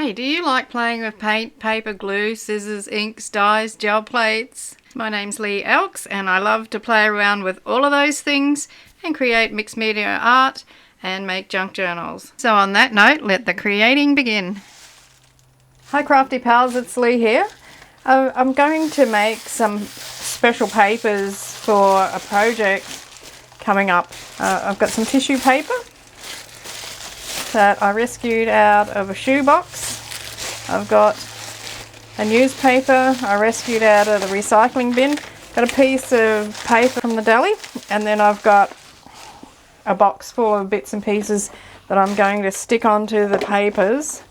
Hey, do you like playing with paint, paper, glue, scissors, inks, dyes, gel plates? My name's Leigh and I love to play around with all of those things and create mixed media art and make junk journals. So on that note, let the creating begin. Hi crafty pals, it's Leigh here. I'm going to make some special papers for a project coming up. I've got some tissue paper that I rescued out of a shoebox. I've got a newspaper I rescued out of the recycling bin. Got a piece of paper from the deli, and then I've got a box full of bits and pieces that I'm going to stick onto the papers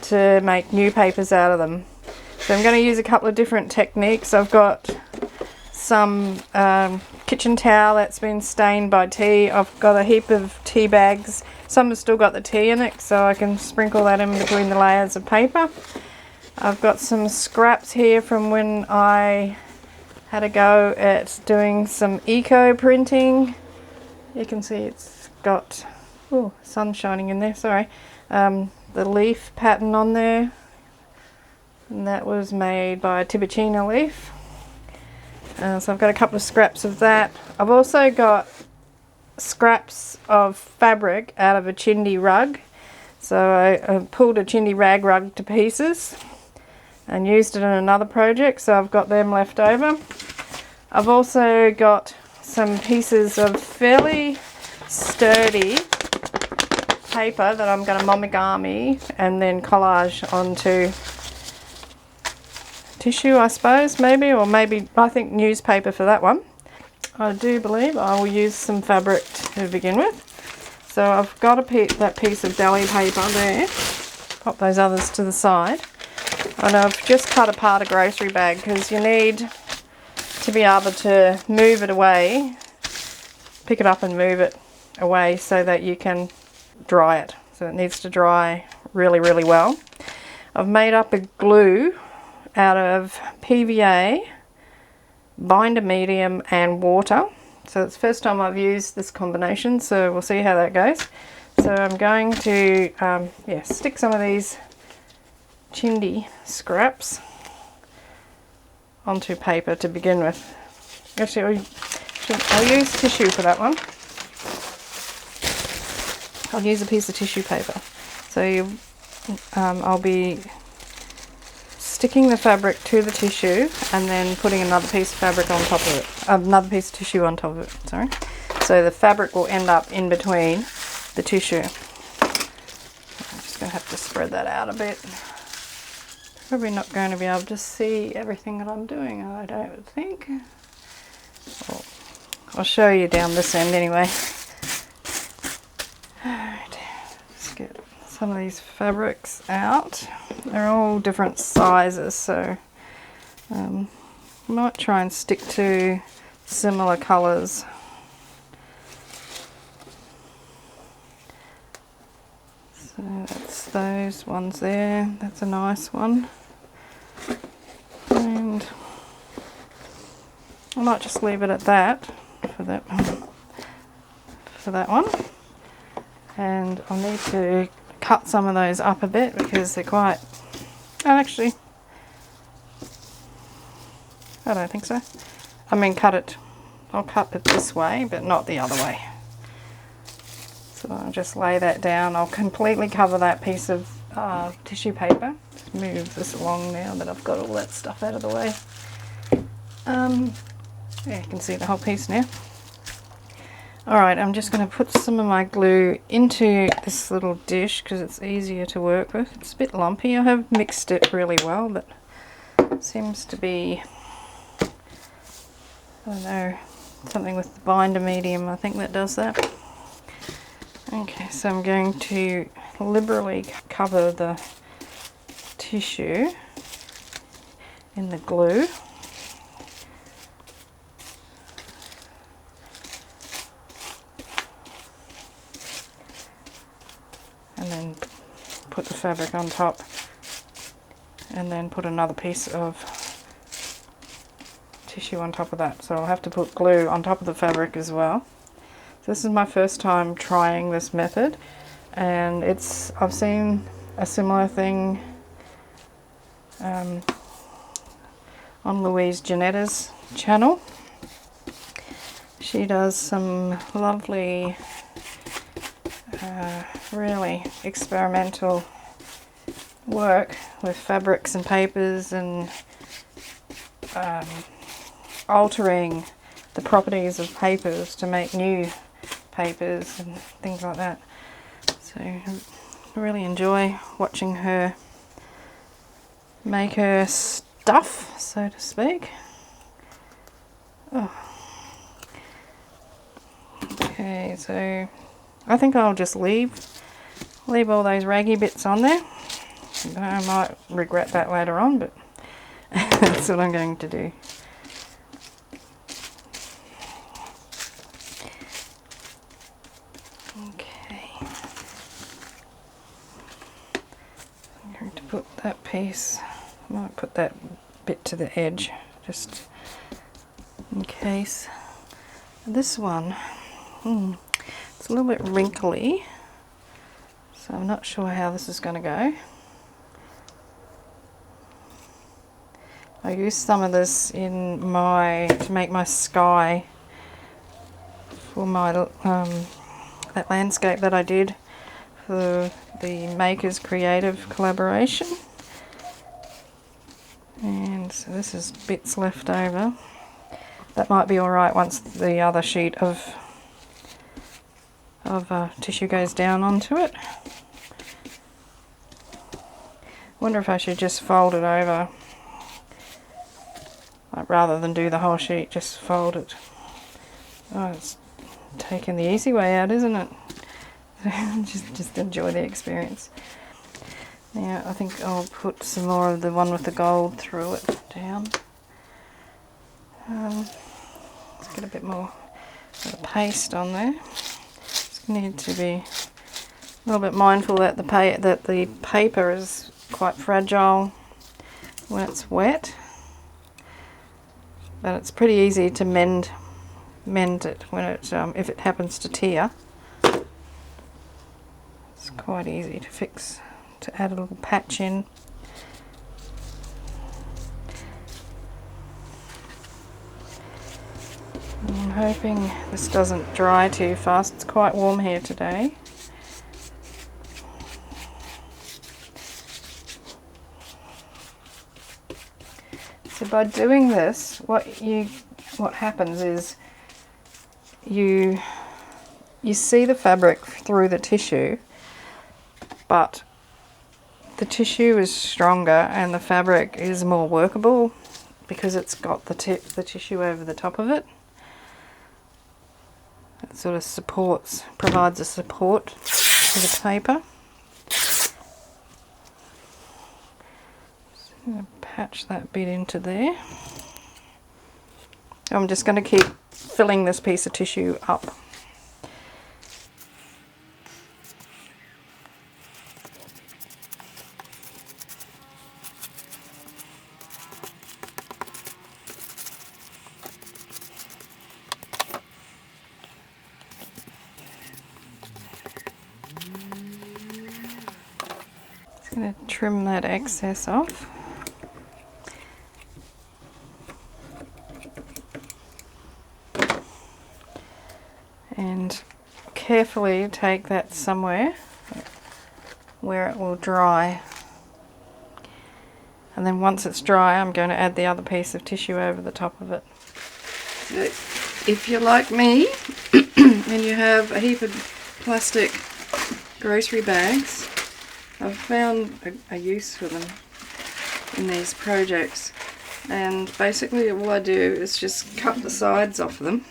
to make new papers out of them. So I'm going to use a couple of different techniques. I've got some kitchen towel that's been stained by tea. I've got a heap of tea bags. Some have still got the tea in it, so I can sprinkle that in between the layers of paper. I've got some scraps here from when I had a go at doing some eco printing. You can see it's got sun shining in there, sorry. The leaf pattern on there, and that was made by a Tibucina leaf. So I've got a couple of scraps of that. I've also got scraps of fabric out of a chindi rug. So I pulled a chindi rag rug to pieces and used it in another project, so I've got them left over. I've also got some pieces of fairly sturdy paper that I'm going to momigami and then collage onto tissue, I suppose, maybe, or maybe I think newspaper for that one. I do believe I will use some fabric to begin with. So I've got that piece of deli paper there. Pop those others to the side. And I've just cut apart a grocery bag because you need to be able to move it away, pick it up and move it away so that you can dry it. So it needs to dry really, really well. I've made up a glue out of PVA, binder medium and water. So it's the first time I've used this combination, so we'll see how that goes. So I'm going to stick some of these chindi scraps onto paper to begin with. Actually, I'll use tissue for that one. I'll use a piece of tissue paper. So I'll be sticking the fabric to the tissue and then putting another piece of fabric on top of it. Another piece of tissue on top of it, sorry. So the fabric will end up in between the tissue. I'm just going to have to spread that out a bit. Probably not going to be able to see everything that I'm doing, I don't think. Well, I'll show you down this end anyway. Alright, let's get some of these fabrics out. They're all different sizes, so I might try and stick to similar colours. So that's those ones there. That's a nice one. And I might just leave it at that for that one. And I'll need to cut some of those up a bit because they're quite... actually, I don't think so. I mean cut it. I'll cut it this way, but not the other way. So I'll just lay that down. I'll completely cover that piece of tissue paper. Just move this along now that I've got all that stuff out of the way. Yeah, you can see the whole piece now. Alright, I'm just going to put some of my glue into this little dish because it's easier to work with. It's a bit lumpy. I have mixed it really well, but it seems to be, I don't know, something with the binder medium, I think that does that. Okay, so I'm going to liberally cover the tissue in the glue. And then put the fabric on top, and then put another piece of tissue on top of that. So I'll have to put glue on top of the fabric as well. So this is my first time trying this method, and I've seen a similar thing on Louise Janetta's channel. She does some lovely, really experimental work with fabrics and papers and altering the properties of papers to make new papers and things like that. So I really enjoy watching her make her stuff, so to speak. Oh. Okay, so I think I'll just leave all those raggy bits on there. I might regret that later on, but that's what I'm going to do. Okay. I'm going to put that piece, I might put that bit to the edge, just in case. This one, it's a little bit wrinkly, so I'm not sure how this is going to go. I used some of this in to make my sky for my that landscape that I did for the Makers Creative collaboration. And so this is bits left over. That might be alright once the other sheet of tissue goes down onto it. Wonder if I should just fold it over. Like, rather than do the whole sheet, just fold it. Oh, it's taking the easy way out, isn't it? just enjoy the experience. Now I think I'll put some more of the one with the gold through it down. Let's get a bit more of the paste on there. Just need to be a little bit mindful that the paper is quite fragile when it's wet. But it's pretty easy to mend it when it if it happens to tear. It's quite easy to fix, to add a little patch in. I'm hoping this doesn't dry too fast. It's quite warm here today. So by doing this, what happens is you see the fabric through the tissue, but the tissue is stronger and the fabric is more workable because it's got the tissue over the top of it. It sort of provides a support to the paper. I'm going to patch that bit into there. I'm just going to keep filling this piece of tissue up. Just going to trim that excess off. And carefully take that somewhere where it will dry. And then once it's dry, I'm going to add the other piece of tissue over the top of it. So if you're like me and you have a heap of plastic grocery bags, I've found a use for them in these projects. And basically all I do is just cut the sides off of them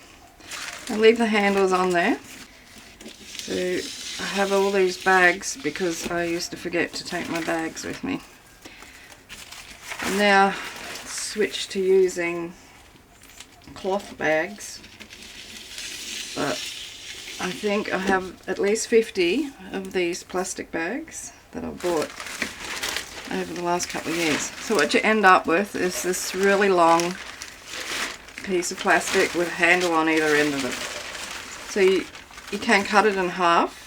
and leave the handles on there. So I have all these bags because I used to forget to take my bags with me. And now switch to using cloth bags, but I think I have at least 50 of these plastic bags that I've bought over the last couple of years. So what you end up with is this really long piece of plastic with a handle on either end of it. So you can cut it in half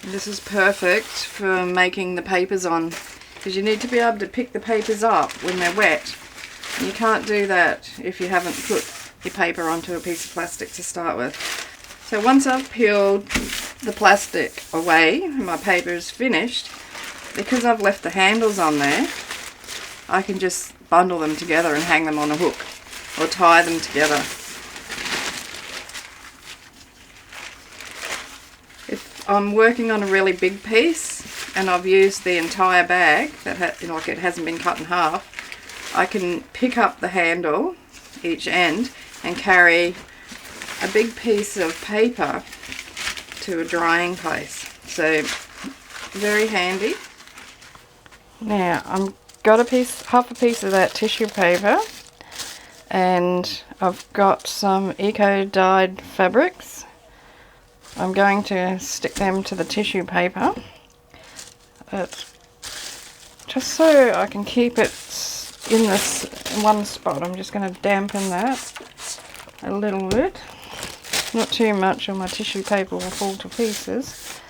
This is perfect for making the papers on, because you need to be able to pick the papers up when they're wet. And you can't do that if you haven't put your paper onto a piece of plastic to start with. So once I've peeled the plastic away and my paper is finished, because I've left the handles on there, I can just bundle them together and hang them on a hook or tie them together. If I'm working on a really big piece and I've used the entire bag, that like it hasn't been cut in half, I can pick up the handle, each end, and carry a big piece of paper to a drying place. So very handy. Now I've got half a piece of that tissue paper, and I've got some eco dyed fabrics. I'm going to stick them to the tissue paper, just so I can keep it in this one spot. I'm just going to dampen that a little bit, not too much or my tissue paper will fall to pieces.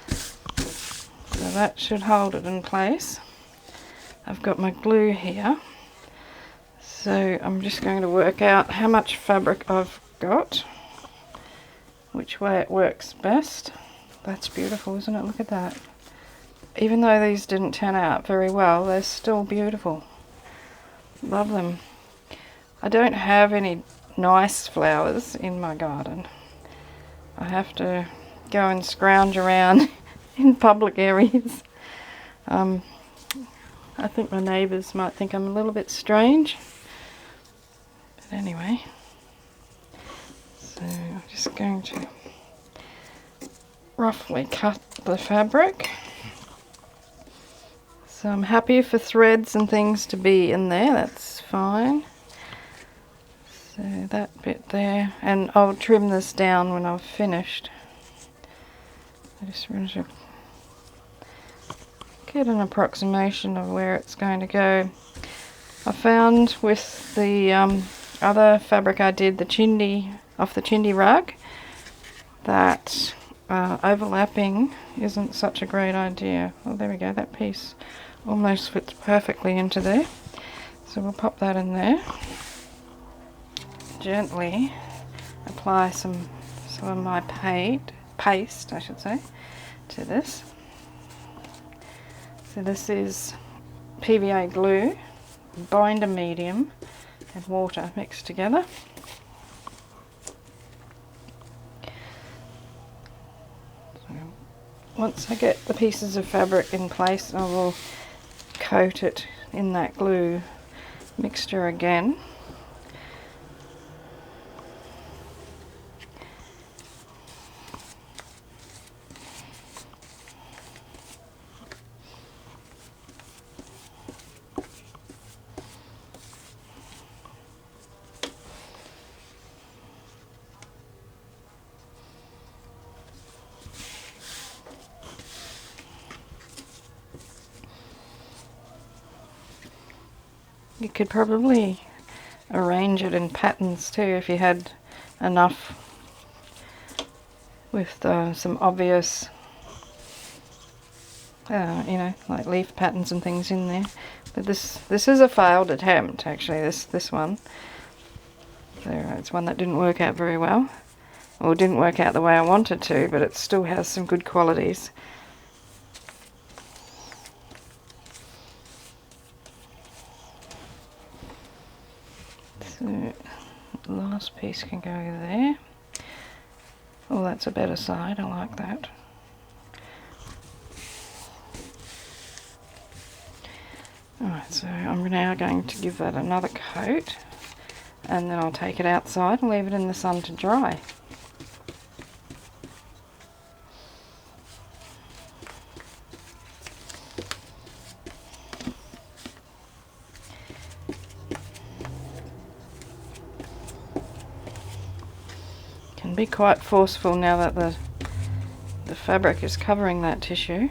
So that should hold it in place. I've got my glue here, so I'm just going to work out how much fabric I've got, which way it works best. That's beautiful, isn't it? Look at that. Even though these didn't turn out very well, they're still beautiful. Love them. I don't have any nice flowers in my garden. I have to go and scrounge around in public areas. I think my neighbours might think I'm a little bit strange. But anyway, so I'm just going to roughly cut the fabric. So I'm happy for threads and things to be in there, that's fine. So that bit there, and I'll trim this down when I've finished. I just want to get an approximation of where it's going to go. I found with the other fabric I did, the chindi, off the chindi rug, that overlapping isn't such a great idea. Oh, there we go, that piece almost fits perfectly into there. So we'll pop that in there. Gently apply some of my paste, I should say, to this. So this is PVA glue, binder medium, and water mixed together. So once I get the pieces of fabric in place, I will coat it in that glue mixture again. You could probably arrange it in patterns too if you had enough with some obvious, you know, like leaf patterns and things in there. But this is a failed attempt actually. This one. So it's one that didn't work out very well, or didn't work out the way I wanted to, but it still has some good qualities. So the last piece can go there. Oh, that's a better side, I like that. Alright, so I'm now going to give that another coat, and then I'll take it outside and leave it in the sun to dry. Can be quite forceful now that the fabric is covering that tissue.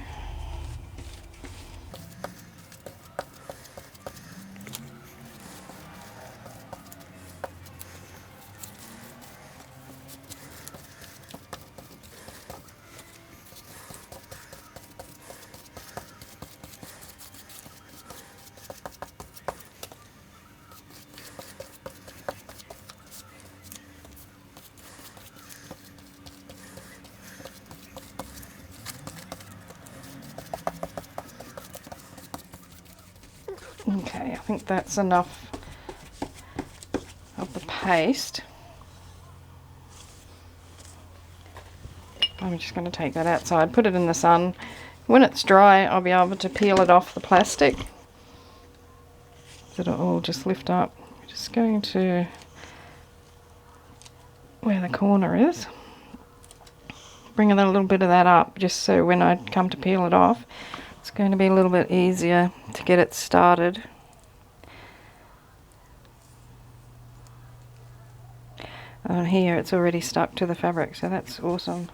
Okay, I think that's enough of the paste. I'm just going to take that outside, put it in the sun. When it's dry, I'll be able to peel it off the plastic. So it'll all just lift up. I'm just going to where the corner is. Bring a little bit of that up, just so when I come to peel it off, it's going to be a little bit easier to get it started. And here it's already stuck to the fabric, so that's awesome.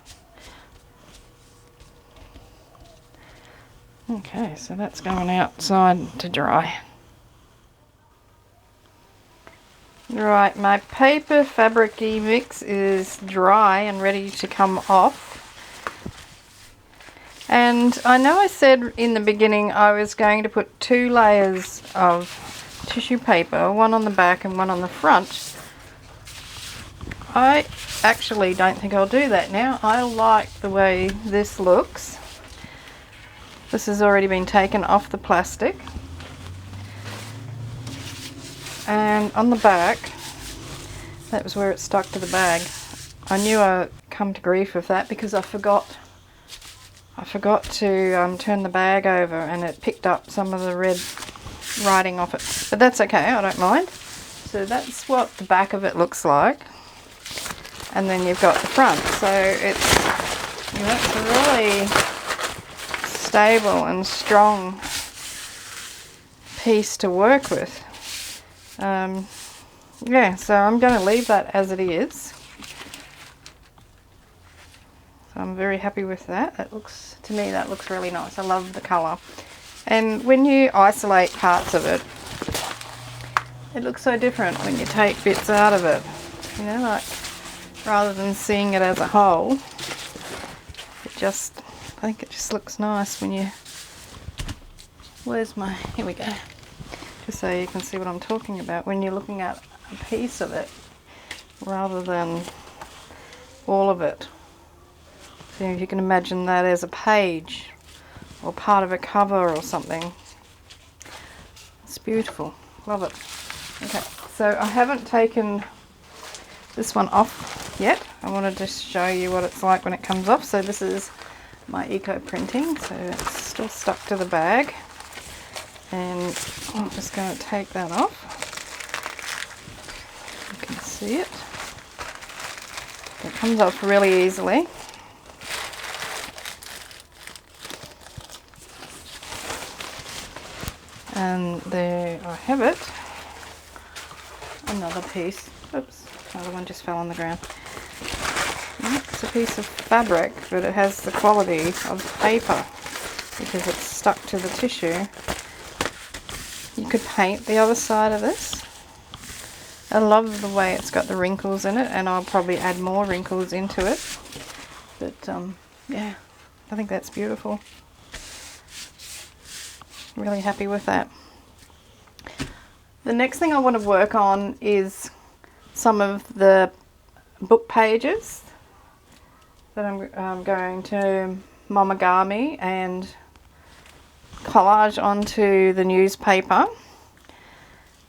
Okay, so that's going outside to dry. Right, my paper fabric-y mix is dry and ready to come off. And I know I said in the beginning I was going to put 2 layers of tissue paper, one on the back and one on the front. I actually don't think I'll do that now. I like the way this looks. This has already been taken off the plastic. And on the back, that was where it stuck to the bag. I knew I'd come to grief with that because I forgot to turn the bag over, and it picked up some of the red writing off it. But that's okay, I don't mind. So that's what the back of it looks like. And then you've got the front. So it's, you know, it's a really stable and strong piece to work with. Yeah, so I'm going to leave that as it is. So I'm very happy with that. That looks, to me, that looks really nice. I love the colour. And when you isolate parts of it, it looks so different when you take bits out of it. You know, like, rather than seeing it as a whole, it just, I think it just looks nice when you, where's my, here we go. Just so you can see what I'm talking about when you're looking at a piece of it rather than all of it. So if you can imagine that as a page or part of a cover or something. It's beautiful. Love it. Okay, so I haven't taken this one off yet. I want to just show you what it's like when it comes off. So this is my eco printing, so it's still stuck to the bag. And I'm just going to take that off. You can see it. It comes off really easily. And there I have it. Another piece. Oops, another one just fell on the ground. It's a piece of fabric, but it has the quality of paper because it's stuck to the tissue. You could paint the other side of this. I love the way it's got the wrinkles in it, and I'll probably add more wrinkles into it. But yeah, I think that's beautiful. Really happy with that. The next thing I want to work on is some of the book pages that I'm going to momogami and collage onto the newspaper.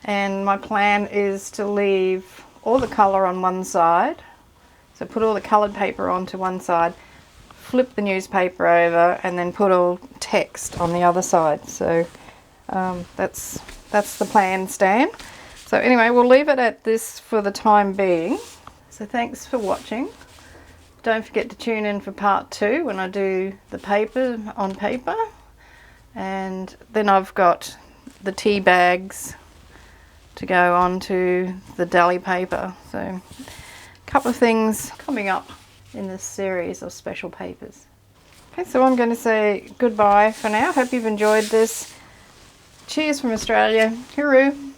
And my plan is to leave all the colour on one side, so put all the coloured paper onto one side, flip the newspaper over, and then put all text on the other side. So that's the plan, Stan. So anyway, we'll leave it at this for the time being. So thanks for watching. Don't forget to tune in for part 2 when I do the paper on paper. And then I've got the tea bags to go onto the deli paper. So a couple of things coming up in this series of special papers. Okay, so I'm going to say goodbye for now. Hope you've enjoyed this. Cheers from Australia. Hooroo.